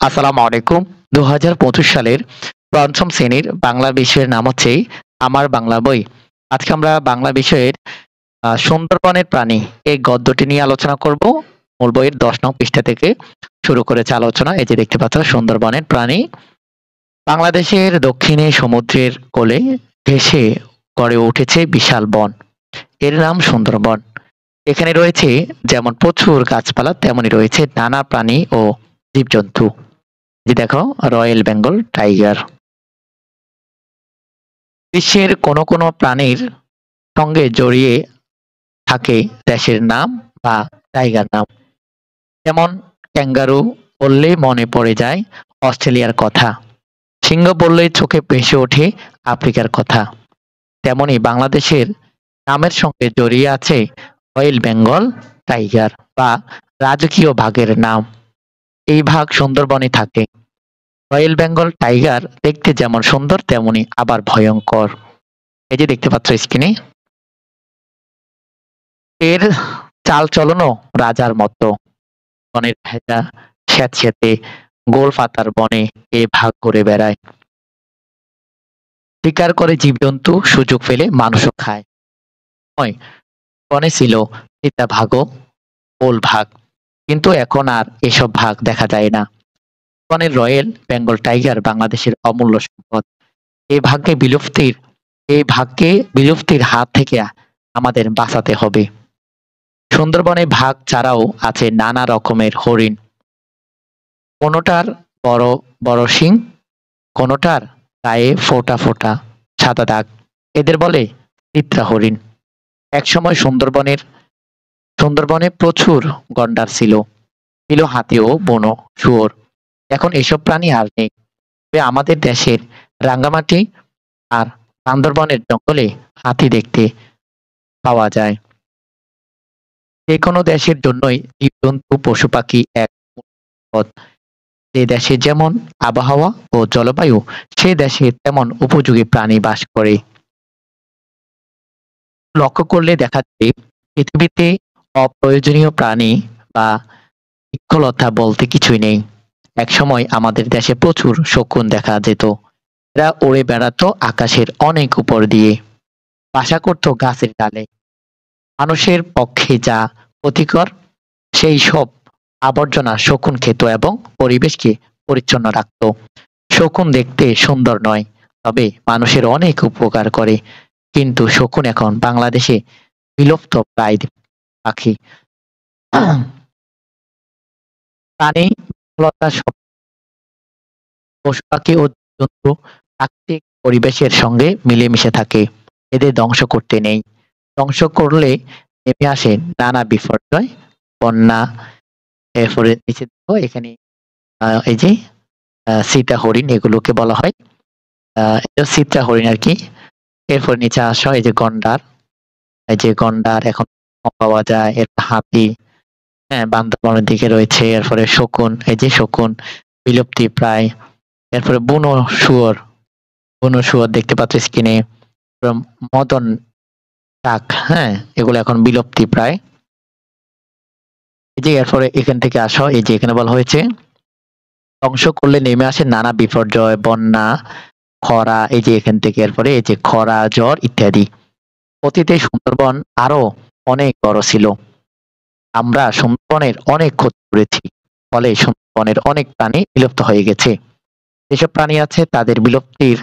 আসসালামু আলাইকুম। ২০২৫ সালের ৫ম শ্রেণীর বাংলা বিষয়ের নাম হচ্ছে আমার বাংলা বই। আজকে আমরা বাংলা বিষয়ের সুন্দরবনের প্রাণী এই গদ্যটি নিয়ে আলোচনা করব। মূল বইয়ের ১০ নং পৃষ্ঠা থেকে শুরু করেছে আলোচনা। এই যে দেখতে পাচ্ছ সুন্দরবনের প্রাণী। বাংলাদেশের দক্ষিণে সমুদ্রের কোলে ঘেঁষে গড়ে উঠেছে বিশাল বন। এর নাম সুন্দরবন। এখানে রয়েছে যেমন প্রচুর গাছপালা তেমনি রয়েছে নানা প্রাণী ও জীবজন্তু। যে দেখো রয়েল বেঙ্গল টাইগার। বিশ্বের কোনো প্রাণীর সঙ্গে জড়িয়ে থাকে দেশের নাম বা জায়গার নাম। যেমন ক্যাঙ্গারু বললেই মনে পড়ে যায় অস্ট্রেলিয়ার কথা। সিংহ বললেই চোখে ভেসে ওঠে আফ্রিকার কথা। তেমনি বাংলাদেশের নামের সঙ্গে জড়িয়ে আছে রয়েল বেঙ্গল টাইগার বা রাজকীয় বাঘের নাম। এই বাঘ সুন্দরবনে থাকে। রয়েল বেঙ্গল টাইগার দেখতে যেমন সুন্দর তেমনি আবার ভয়ঙ্কর। এই যে দেখতে পাচ্ছ স্ক্রিনে, এর চালচলনও রাজার মতো। বনের ভেজা স্যাঁতসেঁতে গোল পাতার বনে এ ভাগ করে বেড়ায়। শিকার করে জীবজন্তু, সুযোগ পেলে মানুষও খায়। নয়, বনে ছিল চিতাভাগ ও ওল ভাগ, কিন্তু এখন আর এসব ভাগ দেখা যায় না। বনের রয়েল বেঙ্গল টাইগার বাংলাদেশের অমূল্য সম্পদ। এই ভাগ্যে বিলুপ্তির এই ভাগ্যে বিলুপ্তির হাত থেকে আমাদের বাঁচাতে হবে। সুন্দরবনে বাঘ ছাড়াও আছে নানা রকমের হরিণ। কোনোটার বড় বড় শিং, কোনোটার গায়ে ফোঁটা ফোঁটা সাদা দাগ। এদের বলে চিত্রা হরিণ। একসময় সুন্দরবনে প্রচুর গন্ডার ছিল, ছিল হাতি ও বনো শুয়োর। এখন এসব প্রাণী আর নেই। তবে আমাদের দেশের রাঙ্গামাটি আর বান্দরবনের জঙ্গলে হাতি দেখতে পাওয়া যায়। যে কোনো দেশের জন্যই জীবজন্তু পশু পাখি এক সম্পদ। যে দেশে যেমন আবহাওয়া ও জলবায়ু সে দেশে তেমন উপযোগী প্রাণী বাস করে। লক্ষ্য করলে দেখা যায় পৃথিবীতে অপ্রয়োজনীয় প্রাণী বা বৃক্ষলতা বলতে কিছুই নেই। একসময় আমাদের দেশে প্রচুর শকুন দেখা যেত। এরা উড়ে বেড়াতো আকাশের অনেক উপর দিয়ে, বাসা করত গাছের ডালে। মানুষের পক্ষে যা ক্ষতিকর সেই সব আবর্জনা শকুন খেত এবং পরিবেশকে পরিচ্ছন্ন রাখত। শকুন দেখতে সুন্দর নয়, তবে মানুষের অনেক উপকার করে। কিন্তু শকুন এখন বাংলাদেশে বিলুপ্ত প্রায় পাখি। প্রাণী বনলতা সব পশু পাখি ও জন্তু প্রাকৃতিক পরিবেশের সঙ্গে মিলেমিশে থাকে। এদের ধ্বংস করতে নেই। ধ্বংস করলে নেমে আসে নানা বিপর্যয়, বন্যা। এরপরে নিচে দেখো এখানে এই যে সীতা হরিণ এগুলোকে বলা হয় এটা চিত্রা হরিণ আর কি। এরপর নিচে আসো এই যে গন্ডার, এই যে গন্ডার এখন কম পাওয়া যায়। এরপর হাতি, হ্যাঁ বান্দরবনের দিকে রয়েছে। এরপরে শকুন, এই যে শকুন বিলুপ্তি প্রায়। এরপরে বুনো শুয়োর দেখতে পাচ্ছ স্ক্রিনে। মদন টাক, হ্যাঁ এগুলো এখন বিলুপ্তি প্রায়। এই যে এরপরে এখান থেকে আসো, এই যে এখানে বলা হয়েছে ধ্বংস করলে নেমে আসে নানা বিপর্যয়, বন্যা, খরা। এই যে এখান থেকে এরপরে এই যে খরা, জ্বর ইত্যাদি। অতীতে সুন্দরবন আরো অনেক বড় ছিল। আমরা সুন্দরবনের অনেক ক্ষতি করেছি। ফলে সুন্দরবনের অনেক প্রাণী বিলুপ্ত হয়ে গেছে। যেসব প্রাণী আছে তাদের বিলুপ্তির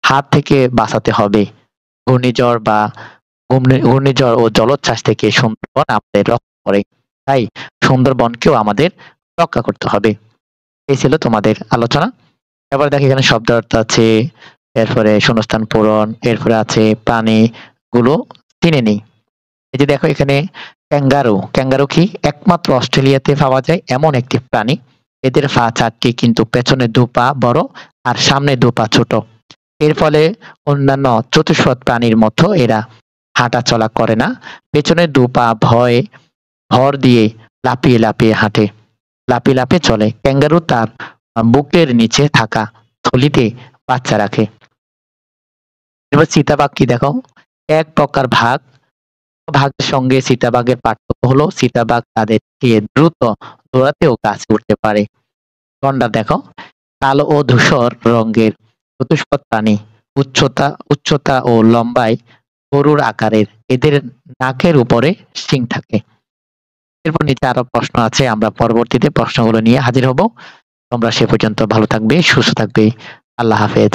হাত থেকে বাঁচাতে হবে। ঘূর্ণিঝড় বা ঘূর্ণিঝড় ও জলোচ্ছ্বাস থেকে সুন্দরবন আমাদের রক্ষা করে। তাই সুন্দরবনকেও আমাদের রক্ষা করতে হবে। এই ছিল তোমাদের আলোচনা। এবার দেখো এখানে শব্দ অর্থ আছে, এরপরে শূন্যস্থান পূরণ, এরপরে আছে প্রাণী গুলো চিনে নেই। এই যে দেখো এখানে ক্যাঙ্গারু। ক্যাঙ্গারু কি? একমাত্র অস্ট্রেলিয়াতে পাওয়া যায় এমন একটি প্রাণী। এদের পা ৪টি, কিন্তু পেছনে ২ পা বড় আর সামনে ২ পা ছোট। এর ফলে অন্যান্য চতুষ্পদ প্রাণীর মতো এরা হাঁটা চলা করে না। পেছনে ২ পা ভর দিয়ে লাফিয়ে লাফিয়ে হাঁটে, লাফিয়ে লাফিয়ে চলে। ক্যাঙ্গারু তার বুকের নিচে থাকা থলিতে বাচ্চা রাখে। এবার চিতাবাঘ কি দেখো? এক প্রকার ভাগের সঙ্গে চিতাবাঘের পার্থক্য হলো চিতাবাঘ তাদের চেয়ে দ্রুত দৌড়াতে ও গাছে উঠতে পারে। গন্ডার দেখো, কালো ও ধূসর রঙের চতুষ্পদ প্রাণী, উচ্চতা ও লম্বায় গরুর আকারের, এদের নাকের উপরে শিং থাকে। এরপর নিচে আরো প্রশ্ন আছে, আমরা পরবর্তীতে প্রশ্নগুলো নিয়ে হাজির হব। তোমরা সে পর্যন্ত ভালো থাকবে, সুস্থ থাকবে। আল্লাহ হাফেজ।